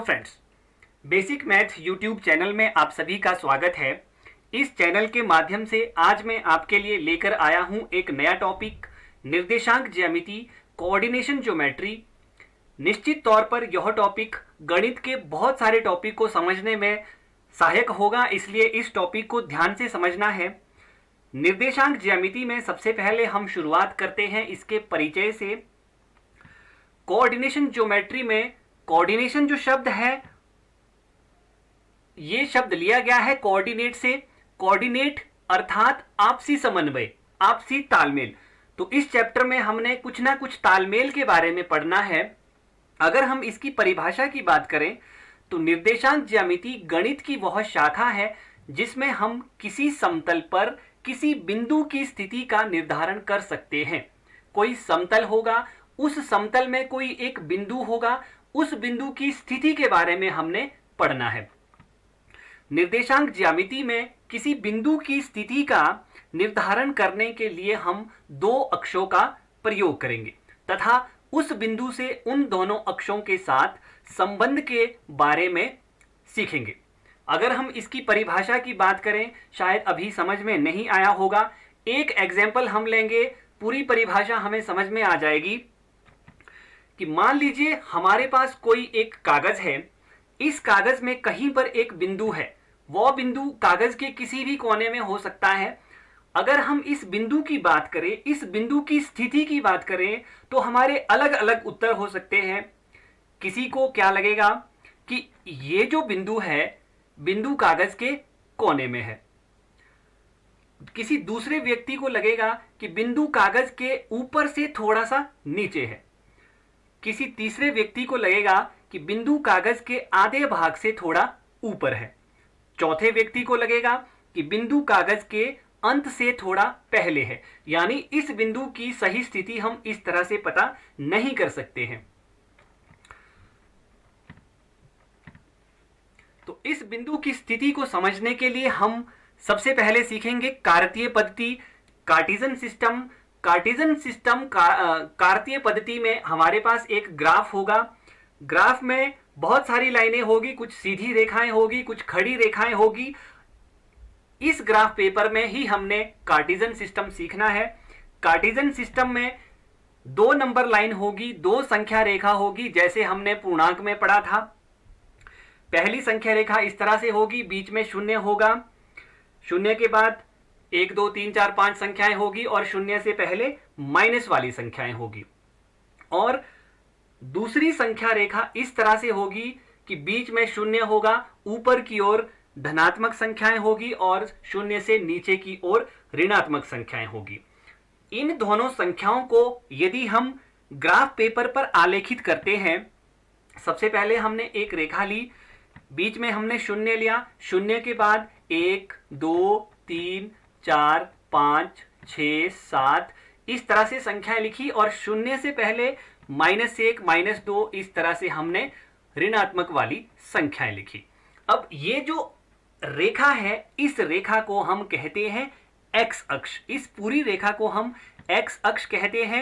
Friends, basic math YouTube channel में आप सभी का स्वागत है। इस चैनल के माध्यम से आज मैं आपके लिए लेकर आया हूं एक नया टॉपिक, निर्देशांक ज्यामिति, कोऑर्डिनेशन ज्योमेट्री। निश्चित तौर पर यह टॉपिक गणित के बहुत सारे टॉपिक को समझने में सहायक होगा, इसलिए इस टॉपिक को ध्यान से समझना है। निर्देशांक ज्यामिति में सबसे पहले हम शुरुआत करते हैं इसके परिचय से। कोऑर्डिनेशन ज्योमेट्री में कोऑर्डिनेशन जो शब्द है, ये शब्द लिया गया है कोऑर्डिनेट से। कोऑर्डिनेट अर्थात आपसी समन्वय, आपसी तालमेल। तो इस चैप्टर में हमने कुछ ना कुछ तालमेल के बारे में पढ़ना है। अगर हम इसकी परिभाषा की बात करें तो निर्देशांक ज्यामिति गणित की वह शाखा है जिसमें हम किसी समतल पर किसी बिंदु की स्थिति का निर्धारण कर सकते हैं। कोई समतल होगा, उस समतल में कोई एक बिंदु होगा, उस बिंदु की स्थिति के बारे में हमने पढ़ना है। निर्देशांक ज्यामिति में किसी बिंदु की स्थिति का निर्धारण करने के लिए हम दो अक्षों का प्रयोग करेंगे तथा उस बिंदु से उन दोनों अक्षों के साथ संबंध के बारे में सीखेंगे। अगर हम इसकी परिभाषा की बात करें, शायद अभी समझ में नहीं आया होगा। एक एग्जाम्पल हम लेंगे, पूरी परिभाषा हमें समझ में आ जाएगी। कि मान लीजिए हमारे पास कोई एक कागज है, इस कागज में कहीं पर एक बिंदु है, वह बिंदु कागज के किसी भी कोने में हो सकता है। अगर हम इस बिंदु की बात करें, इस बिंदु की स्थिति की बात करें, तो हमारे अलग अलग उत्तर हो सकते हैं। किसी को क्या लगेगा कि ये जो बिंदु है, बिंदु कागज के कोने में है। किसी दूसरे व्यक्ति को लगेगा कि बिंदु कागज के ऊपर से थोड़ा सा नीचे है। किसी तीसरे व्यक्ति को लगेगा कि बिंदु कागज के आधे भाग से थोड़ा ऊपर है। चौथे व्यक्ति को लगेगा कि बिंदु कागज के अंत से थोड़ा पहले है। यानी इस बिंदु की सही स्थिति हम इस तरह से पता नहीं कर सकते हैं। तो इस बिंदु की स्थिति को समझने के लिए हम सबसे पहले सीखेंगे कार्तीय पद्धति, कार्टेशियन सिस्टम। कार्टेशियन सिस्टम कार्तीय पद्धति में हमारे पास एक ग्राफ होगा। ग्राफ में बहुत सारी लाइनें होगी, कुछ सीधी रेखाएं होगी, कुछ खड़ी रेखाएं होगी। इस ग्राफ पेपर में ही हमने कार्टेशियन सिस्टम सीखना है। कार्टेशियन सिस्टम में 2 नंबर लाइन होगी, 2 संख्या रेखा होगी, जैसे हमने पूर्णांक में पढ़ा था। पहली संख्या रेखा इस तरह से होगी, बीच में शून्य होगा, शून्य के बाद 1 2 3 4 5 संख्याएं होगी और शून्य से पहले माइनस वाली संख्याएं होगी। और दूसरी संख्या रेखा इस तरह से होगी कि बीच में शून्य होगा, ऊपर की ओर धनात्मक संख्याएं होगी और शून्य से नीचे की ओर ऋणात्मक संख्याएं होगी। इन दोनों संख्याओं को यदि हम ग्राफ पेपर पर आलेखित करते हैं, सबसे पहले हमने एक रेखा ली, बीच में हमने शून्य लिया, शून्य के बाद 1 2 3 4 5 6 7 इस तरह से संख्याएं लिखी और शून्य से पहले -1 -2 इस तरह से हमने ऋणात्मक वाली संख्याएं लिखी। अब ये जो रेखा है, इस रेखा को हम कहते हैं एक्स अक्ष। इस पूरी रेखा को हम एक्स अक्ष कहते हैं।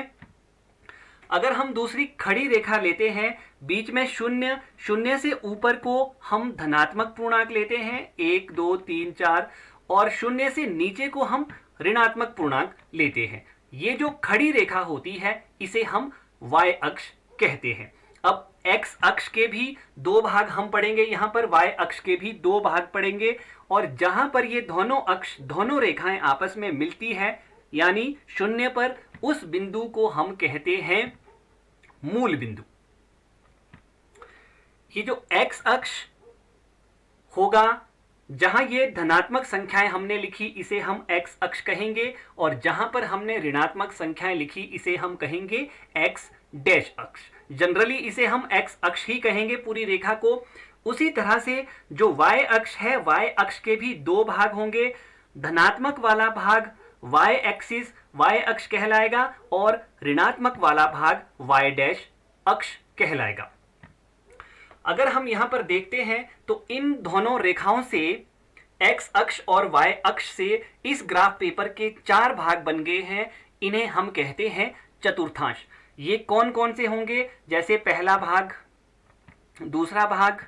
अगर हम दूसरी खड़ी रेखा लेते हैं, बीच में शून्य, शून्य से ऊपर को हम धनात्मक पूर्णांक लेते हैं 1 2 3 4 और शून्य से नीचे को हम ऋणात्मक पूर्णांक लेते हैं। ये जो खड़ी रेखा होती है इसे हम y अक्ष कहते हैं। अब x अक्ष के भी 2 भाग हम पढ़ेंगे, यहाँ पर y अक्ष के भी 2 भाग पढ़ेंगे और जहां पर ये दोनों अक्ष, दोनों रेखाएं आपस में मिलती है, यानी शून्य पर, उस बिंदु को हम कहते हैं मूल बिंदु। ये जो x अक्ष होगा, जहां ये धनात्मक संख्याएं हमने लिखी इसे हम x अक्ष कहेंगे और जहां पर हमने ऋणात्मक संख्याएं लिखी इसे हम कहेंगे x डैश अक्ष। जनरली इसे हम x अक्ष ही कहेंगे पूरी रेखा को। उसी तरह से जो y अक्ष है, y अक्ष के भी 2 भाग होंगे। धनात्मक वाला भाग y एक्सिस, y अक्ष कहलाएगा और ऋणात्मक वाला भाग y डैश अक्ष कहलाएगा। अगर हम यहां पर देखते हैं तो इन दोनों रेखाओं से x अक्ष और y अक्ष से इस ग्राफ पेपर के 4 भाग बन गए हैं। इन्हें हम कहते हैं चतुर्थांश। ये कौन कौन से होंगे? जैसे पहला भाग, दूसरा भाग,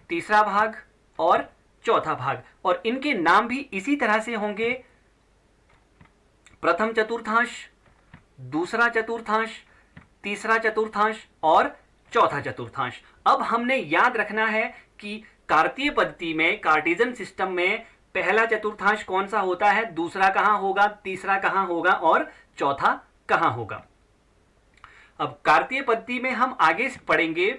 तीसरा भाग और चौथा भाग, और इनके नाम भी इसी तरह से होंगे, प्रथम चतुर्थांश, दूसरा चतुर्थांश, तीसरा चतुर्थांश और चौथा चतुर्थांश। अब हमने याद रखना है कि कार्तीय पद्धति में, कार्टेशियन सिस्टम में पहला चतुर्थांश कौन सा होता है, दूसरा कहां होगा, तीसरा कहां होगा और चौथा कहां होगा। अब कार्तीय पद्धति में हम आगे पढ़ेंगे,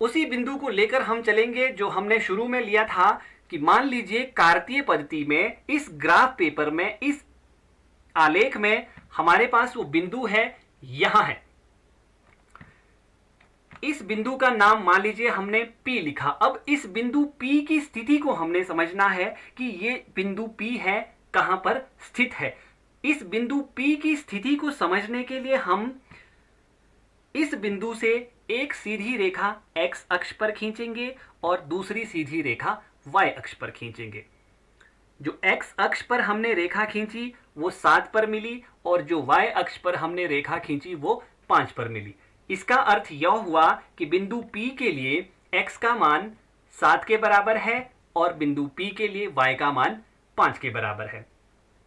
उसी बिंदु को लेकर हम चलेंगे जो हमने शुरू में लिया था कि मान लीजिए कार्तीय पद्धति में इस ग्राफ पेपर में, इस आलेख में हमारे पास वो बिंदु है, यहां है। इस बिंदु का नाम मान लीजिए हमने P लिखा। अब इस बिंदु P की स्थिति को हमने समझना है कि ये बिंदु P है, कहां पर स्थित है। इस बिंदु P की स्थिति को समझने के लिए हम इस बिंदु से एक सीधी रेखा x अक्ष पर खींचेंगे और दूसरी सीधी रेखा y अक्ष पर खींचेंगे। जो x अक्ष पर हमने रेखा खींची वो 7 पर मिली, और जो y अक्ष पर हमने रेखा खींची वो 5 पर मिली। इसका अर्थ यह हुआ कि बिंदु P के लिए x का मान 7 के बराबर है और बिंदु P के लिए y का मान 5 के बराबर है।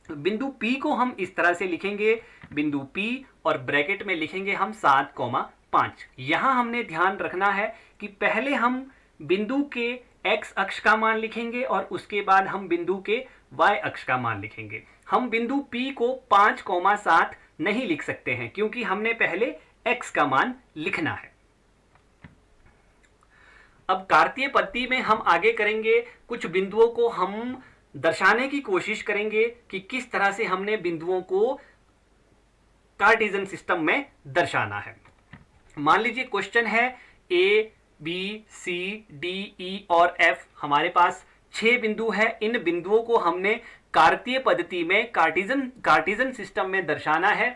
बिंदु P को हम इस तरह से लिखेंगे, बिंदु P और ब्रैकेट में लिखेंगे हम 7,5। यहां हमने ध्यान रखना है कि पहले हम बिंदु के x अक्ष का मान लिखेंगे और उसके बाद हम बिंदु के y अक्ष का मान लिखेंगे। हम बिंदु P को 5,7 नहीं लिख सकते हैं क्योंकि हमने पहले x का मान लिखना है। अब कार्तीय पद्धति में हम आगे करेंगे, कुछ बिंदुओं को हम दर्शाने की कोशिश करेंगे कि किस तरह से हमने बिंदुओं को कार्टेशियन सिस्टम में दर्शाना है। मान लीजिए क्वेश्चन है A, B, C, D, E और F, हमारे पास 6 बिंदु है। इन बिंदुओं को हमने कार्तीय पद्धति में, कार्टेशियन सिस्टम में दर्शाना है।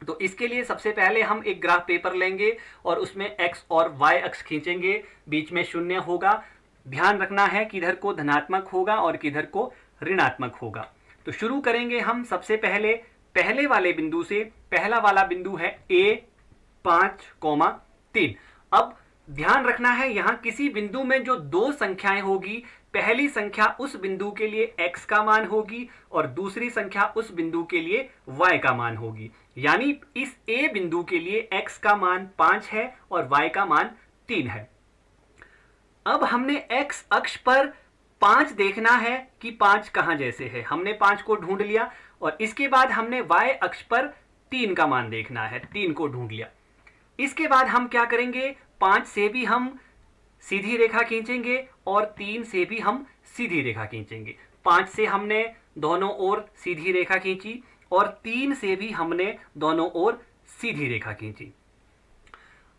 तो इसके लिए सबसे पहले हम एक ग्राफ पेपर लेंगे और उसमें x और y अक्ष खींचेंगे, बीच में शून्य होगा। ध्यान रखना है किधर को धनात्मक होगा और किधर को ऋणात्मक होगा। तो शुरू करेंगे हम सबसे पहले वाले बिंदु से। पहला वाला बिंदु है A 5,3। अब ध्यान रखना है यहां किसी बिंदु में जो 2 संख्याएं होगी, पहली संख्या उस बिंदु के लिए x का मान होगी और दूसरी संख्या उस बिंदु के लिए y का मान होगी। यानी इस A बिंदु के लिए x का मान 5 है और y का मान 3 है। अब हमने x अक्ष पर 5 देखना है कि 5 कहां जैसे है। हमने 5 को ढूंढ लिया और इसके बाद हमने y अक्ष पर 3 का मान देखना है, 3 को ढूंढ लिया। इसके बाद हम क्या करेंगे, 5 से भी हम सीधी रेखा खींचेंगे और 3 से भी हम सीधी रेखा खींचेंगे। 5 से हमने दोनों ओर सीधी रेखा खींची और 3 से भी हमने दोनों ओर सीधी रेखा खींची।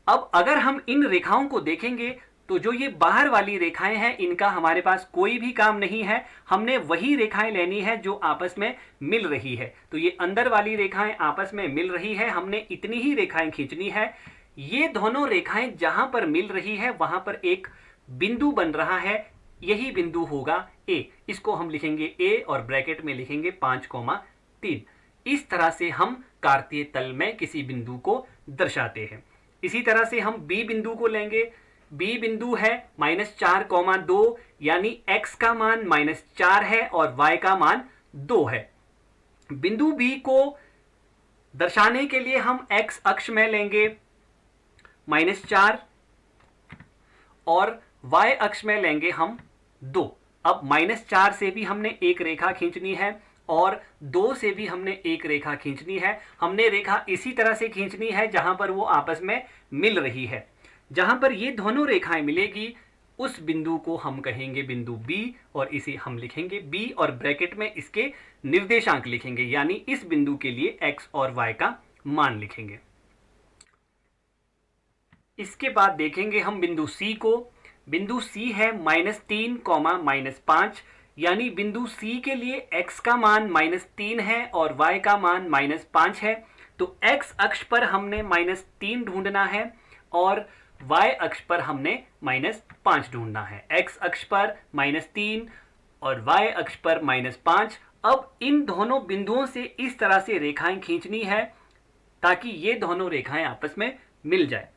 अब अगर हम इन रेखाओं को देखेंगे तो जो ये बाहर वाली रेखाएं हैं, इनका हमारे पास कोई भी काम नहीं है। हमने वही रेखाएं लेनी है जो आपस में मिल रही है। तो ये अंदर वाली रेखाएं आपस में मिल रही है, हमने इतनी ही रेखाएं खींचनी है। ये दोनों रेखाएं जहां पर मिल रही है वहां पर एक बिंदु बन रहा है, यही बिंदु होगा A। इसको हम लिखेंगे A और ब्रैकेट में लिखेंगे 5,3। इस तरह से हम कार्तीय तल में किसी बिंदु को दर्शाते हैं। इसी तरह से हम B बिंदु को लेंगे। B बिंदु है -4,2, यानी x का मान -4 है और y का मान 2 है। बिंदु B को दर्शाने के लिए हम x अक्ष में लेंगे -4 और y अक्ष में लेंगे हम 2। अब -4 से भी हमने एक रेखा खींचनी है और 2 से भी हमने एक रेखा खींचनी है। हमने रेखा इसी तरह से खींचनी है जहां पर वो आपस में मिल रही है। जहां पर ये दोनों रेखाएं मिलेगी उस बिंदु को हम कहेंगे बिंदु B और इसे हम लिखेंगे B और ब्रैकेट में इसके निर्देशांक लिखेंगे, यानी इस बिंदु के लिए x और y का मान लिखेंगे। इसके बाद देखेंगे हम बिंदु C को। बिंदु C है -3, -5, यानी बिंदु C के लिए x का मान -3 है और y का मान -5 है। तो x अक्ष पर हमने -3 ढूंढना है और y अक्ष पर हमने -5 ढूंढना है। x अक्ष पर -3 और y अक्ष पर -5। अब इन दोनों बिंदुओं से इस तरह से रेखाएं खींचनी है ताकि ये दोनों रेखाएं आपस में मिल जाए।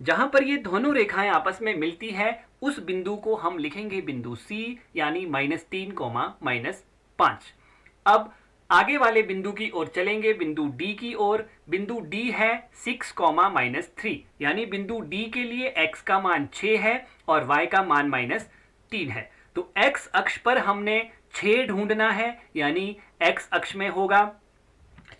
जहां पर ये दोनों रेखाएं आपस में मिलती है उस बिंदु को हम लिखेंगे बिंदु C, यानी -3, -5। अब आगे वाले बिंदु की ओर चलेंगे, बिंदु D की ओर। बिंदु D है 6, -3, यानी बिंदु D के लिए x का मान 6 है और y का मान -3 है। तो x अक्ष पर हमने 6 ढूंढना है, यानी x अक्ष में होगा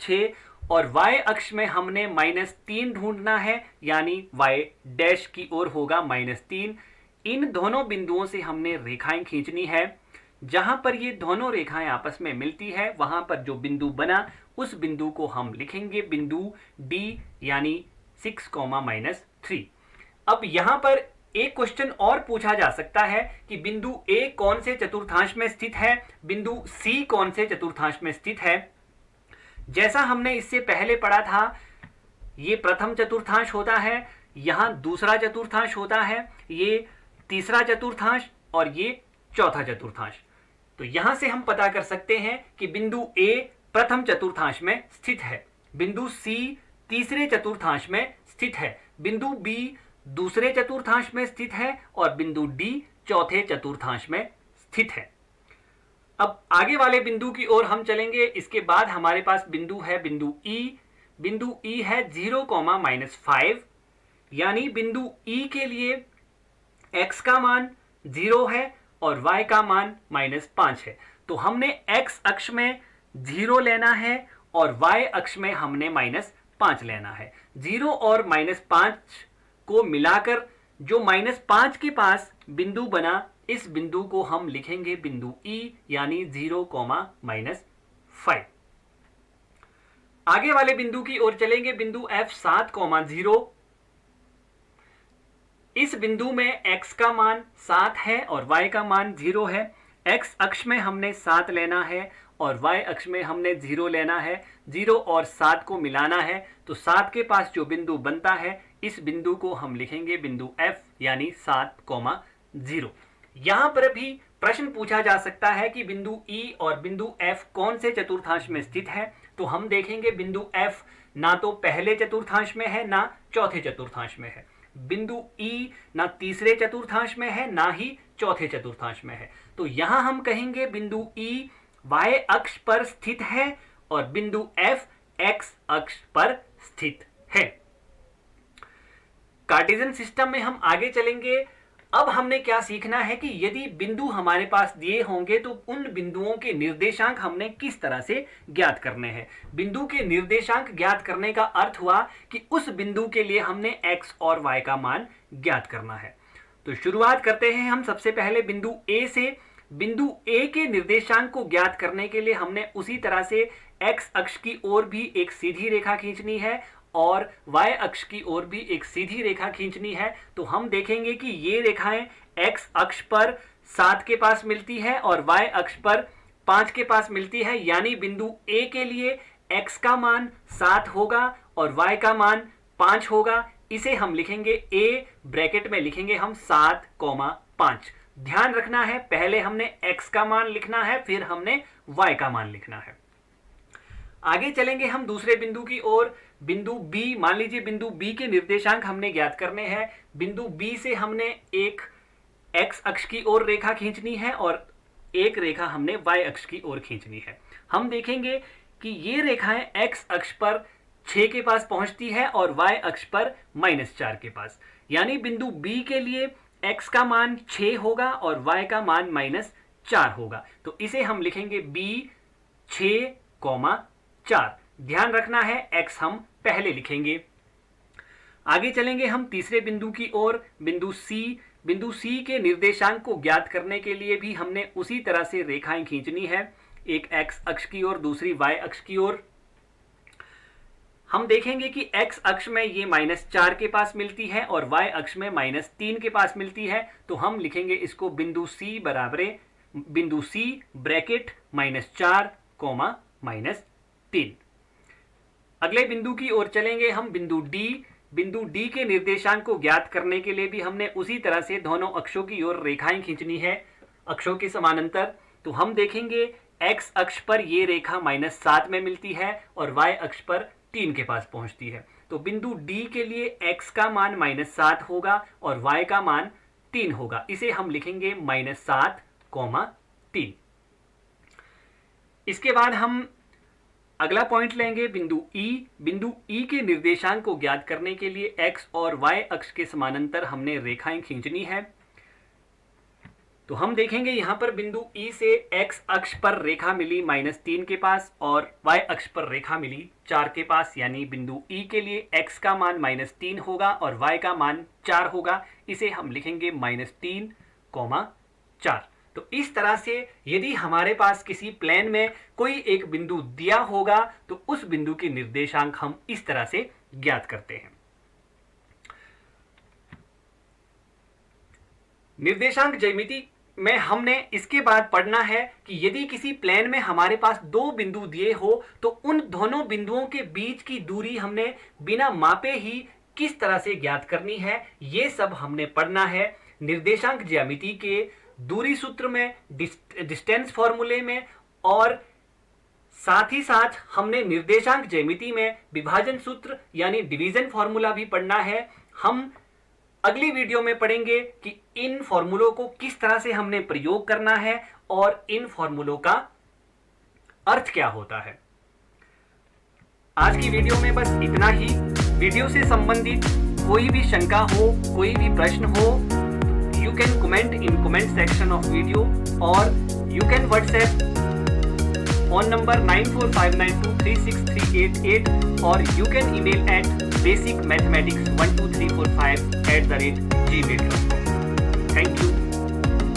6, और y अक्ष में हमने -3 ढूंढना है, यानी y डैश की ओर होगा -3। इन दोनों बिंदुओं से हमने रेखाएं खींचनी है। जहां पर ये दोनों रेखाएं आपस में मिलती है वहां पर जो बिंदु बना उस बिंदु को हम लिखेंगे बिंदु D, यानी 6, -3। अब यहां पर एक क्वेश्चन और पूछा जा सकता है कि बिंदु A कौन से चतुर्थांश में स्थित है, बिंदु C कौन से चतुर्थांश में स्थित है। जैसा हमने इससे पहले पढ़ा था, ये प्रथम चतुर्थांश होता है, यहां दूसरा चतुर्थांश होता है, ये तीसरा चतुर्थांश और ये चौथा चतुर्थांश। तो यहां से हम पता कर सकते हैं कि बिंदु A प्रथम चतुर्थांश में स्थित है, बिंदु C तीसरे चतुर्थांश में स्थित है, बिंदु B दूसरे चतुर्थांश में स्थित है और बिंदु D चौथे चतुर्थांश में स्थित है। अब आगे वाले बिंदु की ओर हम चलेंगे। इसके बाद हमारे पास बिंदु है बिंदु E। बिंदु E है 0, -5, यानी बिंदु E के लिए x का मान 0 है और y का मान -5 है। तो हमने x अक्ष में 0 लेना है और y अक्ष में हमने -5 लेना है। 0 और -5 को मिलाकर जो -5 के पास बिंदु बना, इस बिंदु को हम लिखेंगे बिंदु E, यानी 0, -5। आगे वाले बिंदु की ओर चलेंगे, बिंदु F 7, 0। इस बिंदु में x का मान 7 है और y का मान 0 है। x अक्ष में हमने 7 लेना है और y अक्ष में हमने 0 लेना है। 0 और 7 को मिलाना है, तो 7 के पास जो बिंदु बनता है इस बिंदु को हम लिखेंगे बिंदु F, यानी 7, 0। यहां पर भी प्रश्न पूछा जा सकता है कि बिंदु E और बिंदु F कौन से चतुर्थांश में स्थित है। तो हम देखेंगे बिंदु F ना तो पहले चतुर्थांश में है ना चौथे चतुर्थांश में है। बिंदु E ना तीसरे चतुर्थांश में है ना ही चौथे चतुर्थांश में है। तो यहां हम कहेंगे बिंदु E y अक्ष पर स्थित है और बिंदु F x अक्ष पर स्थित है। कार्टेशियन सिस्टम में हम आगे चलेंगे। अब हमने क्या सीखना है कि यदि बिंदु हमारे पास दिए होंगे तो उन बिंदुओं के निर्देशांक हमने किस तरह से ज्ञात करने हैं। बिंदु के निर्देशांक ज्ञात करने का अर्थ हुआ कि उस बिंदु के लिए हमने x और y का मान ज्ञात करना है। तो शुरुआत करते हैं हम सबसे पहले बिंदु A से। बिंदु A के निर्देशांक को ज्ञात करने के लिए हमने उसी तरह से x अक्ष की ओर भी एक सीधी रेखा खींचनी है और y अक्ष की ओर भी एक सीधी रेखा खींचनी है। तो हम देखेंगे कि ये रेखाएं x अक्ष पर 7 के पास मिलती है और y अक्ष पर 5 के पास मिलती है, यानी बिंदु A के लिए x का मान 7 होगा और y का मान 5 होगा। इसे हम लिखेंगे A, ब्रैकेट में लिखेंगे हम 7, 5। ध्यान रखना है, पहले हमने x का मान लिखना है, फिर हमने y का मान लिखना है। आगे चलेंगे हम दूसरे बिंदु की ओर। बिंदु B, मान लीजिए बिंदु B के निर्देशांक हमने ज्ञात करने हैं। बिंदु B से हमने एक x अक्ष की ओर रेखा खींचनी है और एक रेखा हमने y अक्ष की ओर खींचनी है। हम देखेंगे कि ये रेखाएं x अक्ष पर 6 के पास पहुंचती है और y अक्ष पर -4 के पास, यानी बिंदु B के लिए x का मान 6 होगा और y का मान -4 होगा। तो इसे हम लिखेंगे B 6, 4। ध्यान रखना है x हम पहले लिखेंगे। आगे चलेंगे हम तीसरे बिंदु की ओर, बिंदु C। बिंदु C के निर्देशांक को ज्ञात करने के लिए भी हमने उसी तरह से रेखाएं खींचनी है, एक x अक्ष की ओर, दूसरी y अक्ष की ओर। हम देखेंगे कि x अक्ष में ये -4 के पास मिलती है और y अक्ष में -3 के पास मिलती है। तो हम लिखेंगे इसको बिंदु C बराबर बिंदु C ब्रैकेट -4, -3। अगले बिंदु की ओर चलेंगे हम, बिंदु D। बिंदु D के निर्देशांक को ज्ञात करने के लिए भी हमने उसी तरह से दोनों अक्षों की ओर रेखाएं खींचनी है, अक्षों के समानांतर। तो हम देखेंगे x अक्ष पर ये रेखा -7 में मिलती है और y अक्ष पर 3 के पास पहुंचती है। तो बिंदु डी के लिए x का मान -7 होगा और y का मान 3 होगा। इसे हम लिखेंगे -7, 3। इसके बाद हम अगला पॉइंट लेंगे बिंदु E। बिंदु E के निर्देशांक को ज्ञात करने के लिए x और y अक्ष के समानांतर हमने रेखाएं खींचनी है। तो हम देखेंगे यहां पर बिंदु E से x अक्ष पर रेखा मिली -3 के पास और y अक्ष पर रेखा मिली 4 के पास, यानी बिंदु E के लिए x का मान -3 होगा और y का मान 4 होगा। इसे हम लिखेंगे -3, 4। तो इस तरह से यदि हमारे पास किसी प्लेन में कोई एक बिंदु दिया होगा तो उस बिंदु के निर्देशांक हम इस तरह से ज्ञात करते हैं। निर्देशांक ज्यामिति में हमने इसके बाद पढ़ना है कि यदि किसी प्लेन में हमारे पास दो बिंदु दिए हो तो उन दोनों बिंदुओं के बीच की दूरी हमने बिना मापे ही किस तरह से ज्ञात करनी है, ये सब हमने पढ़ना है निर्देशांक ज्यामिति के दूरी सूत्र में, डिस्टेंस फॉर्मूले में, और साथ ही साथ हमने निर्देशांक ज्यामिति में विभाजन सूत्र यानी डिवीजन फॉर्मूला भी पढ़ना है। हम अगली वीडियो में पढ़ेंगे कि इन फॉर्मूलों को किस तरह से हमने प्रयोग करना है और इन फॉर्मूलों का अर्थ क्या होता है। आज की वीडियो में बस इतना ही। वीडियो से संबंधित कोई भी शंका हो, कोई भी प्रश्न हो, you can comment in comment section of video or you can WhatsApp on number 9459236388 or you can email at basicmathematics12345@gmail.com. Thank you.